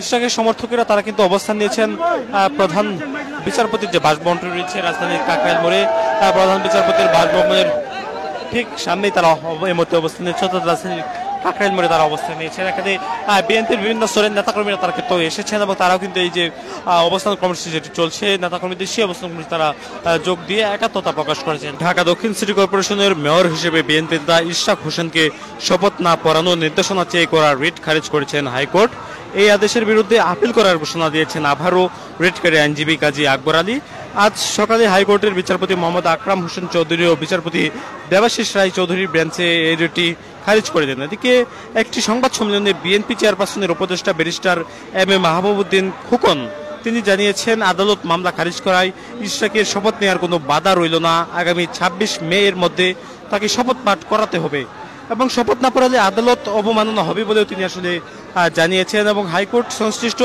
ইশরাকের সমর্থকেরা তারা কিন্তু অবস্থান নিয়েছেন প্রধান বিচারপতির যে বাসভবনটি রয়েছে রাজধানীর কাকরাইল মোড়ে, প্রধান বিচারপতির বাসভবনের ঠিক সামনেই তারা এই মুহূর্তে অবস্থান নিয়েছে, অর্থাৎ রাজধানীর কাকরাইল মোড়ে তারা অবস্থান নিয়েছেন। এখানে বিএনপির বিভিন্ন স্তরের নেতাকর্মীরা তারা কিন্তু এসেছেন এবং তারাও কিন্তু এই যে অবস্থান কর্মসূচি যেটি চলছে নেতাকর্মীদের সেই অবস্থান কর্মসূচি তারা যোগ দিয়ে একাত্মতা প্রকাশ করেছেন। ঢাকা দক্ষিণ সিটি কর্পোরেশনের মেয়র হিসেবে বিএনপি নেতা ইশরাক হোসেনকে শপথ না পড়ানোর নির্দেশনা চেয়ে করা রিট খারিজ করেছেন হাইকোর্ট। এই আদেশের বিরুদ্ধে আপিল করার ঘোষণা দিয়েছেন আবারও রিটকারী আইনজীবী কাজী আকবর আলী। আজ সকালে হাইকোর্টের বিচারপতি মোহাম্মদ আকরাম হোসেন চৌধুরী ও বিচারপতি দেবাশিস রায় চৌধুরীর বেঞ্চে এই রিটটি খারিজ করে দেন। এদিকে একটি সংবাদ সম্মেলনে বিএনপি চেয়ারপারসনের উপদেষ্টা barrister M A Mahbubuddin Khokon তিনি জানিয়েছেন আদালত মামলা খারিজ করায় ইশরাকের শপথ নেওয়ার কোনো বাধা রইল না। আগামী ২৬ মে এর মধ্যে তাকে শপথ পাঠ করাতে হবে এবং শপথ না পড়ালে আদালত অবমাননা হবে বলেও তিনি আসলে জানিয়েছেন এবং হাইকোর্ট সংশ্লিষ্ট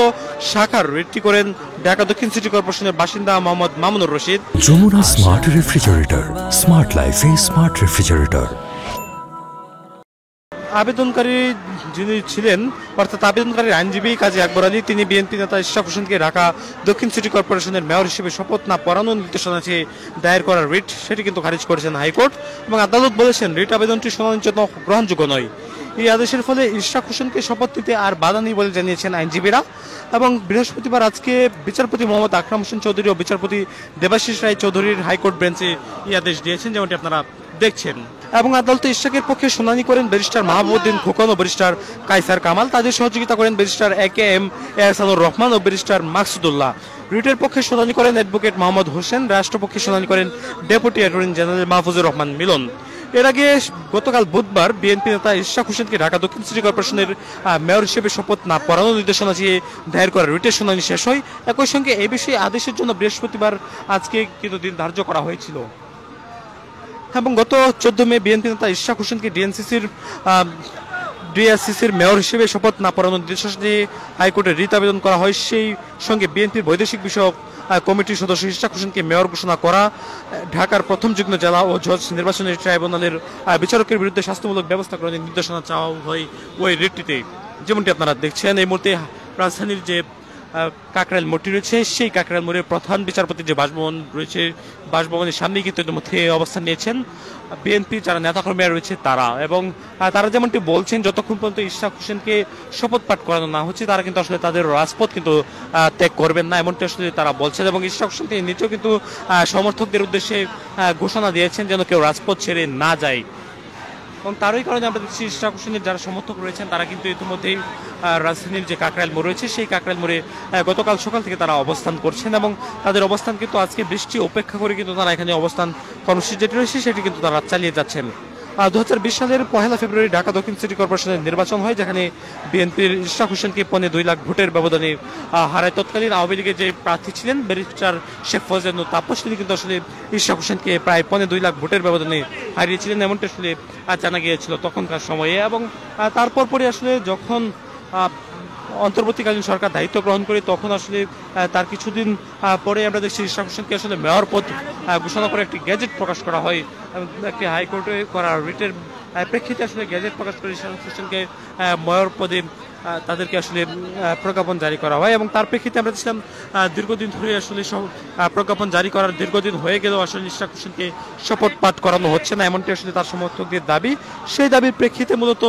শাখার রিটটি করেন ঢাকা দক্ষিণ সিটি কর্পোরেশনের বাসিন্দা Mohammad Mamunur Rashid. Jamuna smart refrigerator, smart লাইফে স্মার্ট রেফ্রিজারেটর। আবেদনকারী যিনি ছিলেন অর্থাৎ আবেদনকারীর আইনজীবী কাজী আকবর আলী তিনি বিএনপি নেতা ইশরাক হোসেনকে ঢাকা দক্ষিণ সিটি কর্পোরেশনের মেয়র হিসেবে শপথ না পড়ানোর নির্দেশনা চেয়ে দায়ের করা রিট সেটি কিন্তু খারিজ করেছেন হাইকোর্ট এবং আদালত বলেছেন রিট আবেদনটি শুনানির জন্য গ্রহণযোগ্য নয়। এই আদেশের ফলে ইশরাক হোসেনকে শপথ নিতে আর বাধা নেই বলে জানিয়েছেন আইনজীবীরা এবং বৃহস্পতিবার আজকে বিচারপতি মোহাম্মদ আকরাম হোসেন চৌধুরী ও বিচারপতি দেবাশিস রায় চৌধুরীর হাইকোর্ট বেঞ্চে এই আদেশ দিয়েছেন যেমনটি আপনারা দেখছেন এবং আদালতে ইশরাকের পক্ষে শুনানি করেন ব্যারিস্টার মাহবুবউদ্দিন খোকন ও ব্যারিস্টার কায়সার কামাল। তাদের সহযোগিতা করেন barrister A K M Ehsanur Rahman ও ব্যারিস্টার মাকসুদুল্লাহ। রিটের পক্ষে শুনানি করেন অ্যাডভোকেট মোহাম্মদ হোসেন, রাষ্ট্রপক্ষে শুনানি করেন deputy attorney general Mahfuzur Rahman Milon. এর আগে গতকাল বুধবার বিএনপি নেতা ইশরাক হোসেনকে ঢাকা দক্ষিণ সিটি কর্পোরেশনের মেয়র হিসেবে শপথ না পড়ানোর নির্দেশনা চেয়ে দায়ের করা রিটের শুনানি শেষ হয়। একই সঙ্গে এই বিষয়ে আদেশের জন্য বৃহস্পতিবার আজকে কিন্তু দিন ধার্য করা হয়েছিল এবং গত 14 মে বিএনপি নেতা ইশরাক হোসেনকে ডিএসসিসির মেয়র হিসেবে শপথ না পড়ানোর নির্দেশনা দিয়ে হাইকোর্টে রিট আবেদন করা হয়। সেই সঙ্গে বিএনপির বৈদেশিক বিষয়ক কমিটির সদস্য ইশরাক হোসেনকে মেয়র ঘোষণা করা, ঢাকার প্রথম যুগ্ম জেলা ও জজ নির্বাচনী ট্রাইব্যুনালের বিচারকের বিরুদ্ধে শাস্তিমূলক ব্যবস্থা গ্রহণের নির্দেশনা চাওয়া হয় ওই রিটটিতে। যেমনটি আপনারা দেখছেন এই মুহূর্তে রাজধানীর যে কাকরাইল মোড়টি রয়েছে সেই কাকরাইল মোড়ের প্রধান বিচারপতির যে বাসভবন রয়েছে বাসভবনের সামনেই কিন্তু এর মধ্যে অবস্থান নিয়েছেন বিএনপি যারা নেতাকর্মীরা রয়েছে তারা এবং তারা যেমনটি বলছেন যতক্ষণ পর্যন্ত ইশরাক হোসেনকে শপথ পাঠ করানো না হচ্ছে তারা কিন্তু আসলে তাদের রাজপথ কিন্তু ত্যাগ করবেন না এমনটি আসলে তারা বলছেন এবং ইশরাক হোসেন তিনি নিজেও কিন্তু সমর্থকদের উদ্দেশ্যে ঘোষণা দিয়েছেন যেন কেউ রাজপথ ছেড়ে না যায় এবং তারই কারণে আমরা দেখছি ইশরাক হোসেনের যারা সমর্থক রয়েছেন তারা কিন্তু ইতিমধ্যেই রাজধানীর যে কাকরাইল মোড় রয়েছে সেই কাকরাইল মোড়ে গতকাল সকাল থেকে তারা অবস্থান করছেন এবং তাদের অবস্থান কিন্তু আজকে বৃষ্টি উপেক্ষা করে কিন্তু তারা এখানে অবস্থান কর্মসূচি যেটি রয়েছে সেটি কিন্তু তারা চালিয়ে যাচ্ছেন। 2020 সালের 1 ফেব্রুয়ারি ঢাকা দক্ষিণ সিটি কর্পোরেশনের নির্বাচন হয় যেখানে বিএনপির ইশরাক হোসেনকে 2.5 লাখ ভোটের ব্যবধানে হারায় তৎকালীন আওয়ামী লীগের যে প্রার্থী ছিলেন ব্যারিস্টার শেখ ফজলেনুর তাপস তিনি কিন্তু আসলে ইশরাক হোসেনকে প্রায় 2.5 লাখ ভোটের ব্যবধানে হারিয়েছিলেন এমনটা আসলে জানা গিয়েছিল তখনকার সময়ে এবং তারপর পরে আসলে যখন অন্তর্বর্তীকালীন সরকার দায়িত্ব গ্রহণ করে তখন আসলে তার কিছুদিন পরে আমরা দেখছি ইশরাক হোসেনকে আসলে মেয়র পদ ঘোষণা করে একটি গ্যাজেট প্রকাশ করা হয় একটি হাইকোর্টে করা রিটের প্রেক্ষিতে আসলে গ্যাজেট প্রকাশ করে ইশরাক হোসেনকে মেয়র পদে তাদেরকে আসলে প্রজ্ঞাপন জারি করা হয় এবং তার প্রেক্ষিতে আমরা দেখছিলাম দীর্ঘদিন ধরে আসলে প্রজ্ঞাপন জারি করার দীর্ঘদিন হয়ে গেলেও আসলে ইশরাক হোসেনকে শপথ পাঠ করানো হচ্ছে না এমনটি আসলে তার সমর্থকদের দাবি। সেই দাবির প্রেক্ষিতে মূলত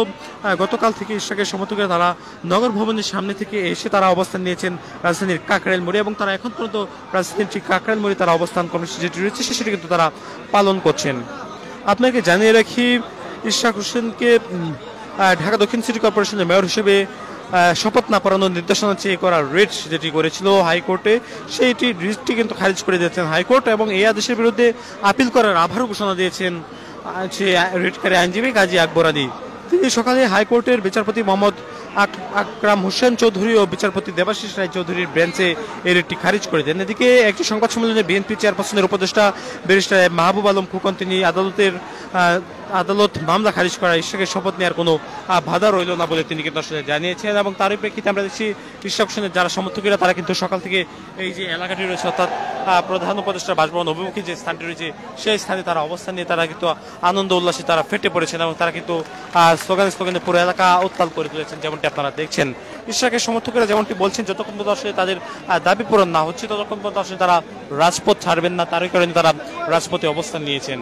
গতকাল থেকে ইশরাকের সমর্থকরা তারা নগর ভবনের সামনে থেকে এসে তারা অবস্থান নিয়েছেন রাজধানীর কাকরাইল মোড়ে এবং তারা এখন পর্যন্ত রাজধানীর ঠিক কাকরাইল মোড়ে তারা অবস্থান কর্মসূচি যেটি রয়েছে সেটি কিন্তু তারা পালন করছেন। আপনাকে জানিয়ে রাখি ইশরাক হোসেনকে ঢাকা দক্ষিণ সিটি কর্পোরেশনের মেয়র হিসেবে শপথ না পড়ানোর নির্দেশনা চেয়ে করা রিট যেটি করেছিল হাইকোর্টে সেইটি রিটটি কিন্তু খারিজ করে দিয়েছেন হাইকোর্ট এবং এই আদেশের বিরুদ্ধে আপিল করার আবারও ঘোষণা দিয়েছেন রিটকারী আইনজীবী কাজী আকবর আলী। তিনি সকালে হাইকোর্টের বিচারপতি মোহাম্মদ আকরাম হোসেন চৌধুরী ও বিচারপতি দেবাশিস রায় চৌধুরীর বেঞ্চে এই রিটটি খারিজ করে দেন। এদিকে একটি সংবাদ সম্মেলনে বিএনপি চেয়ারপারসনের উপদেষ্টা ব্যারিস্টার মাহবুব আলম খোকন তিনি আদালতের আদালত মামলা খারিজ করা ইশরাকের শপথ নেওয়ার কোনো বাধা রইল না বলে তিনি কিন্তু আসলে জানিয়েছেন। এবং তারই প্রেক্ষিতে আমরা দেখছি ইশরাক হোসেনের যারা সমর্থকেরা তারা কিন্তু সকাল থেকে এই যে এলাকাটি রয়েছে অর্থাৎ প্রধান উপদেষ্টার বাসভবন অভিমুখী যে স্থানটি রয়েছে সেই স্থানে তারা অবস্থান নিয়ে তারা কিন্তু আনন্দ উল্লাসে তারা ফেটে পড়েছেন এবং তারা কিন্তু স্লোগানে পুরো এলাকা উত্তাল করে তুলেছেন যেমনটি আপনারা দেখছেন। ইশরাকের সমর্থকেরা যেমনটি বলছেন যতক্ষণ পর্যন্ত আসলে তাদের দাবি পূরণ না হচ্ছে ততক্ষণ পর্যন্ত আসলে তারা রাজপথ ছাড়বেন না, তারই কারণে তারা রাজপথে অবস্থান নিয়েছেন।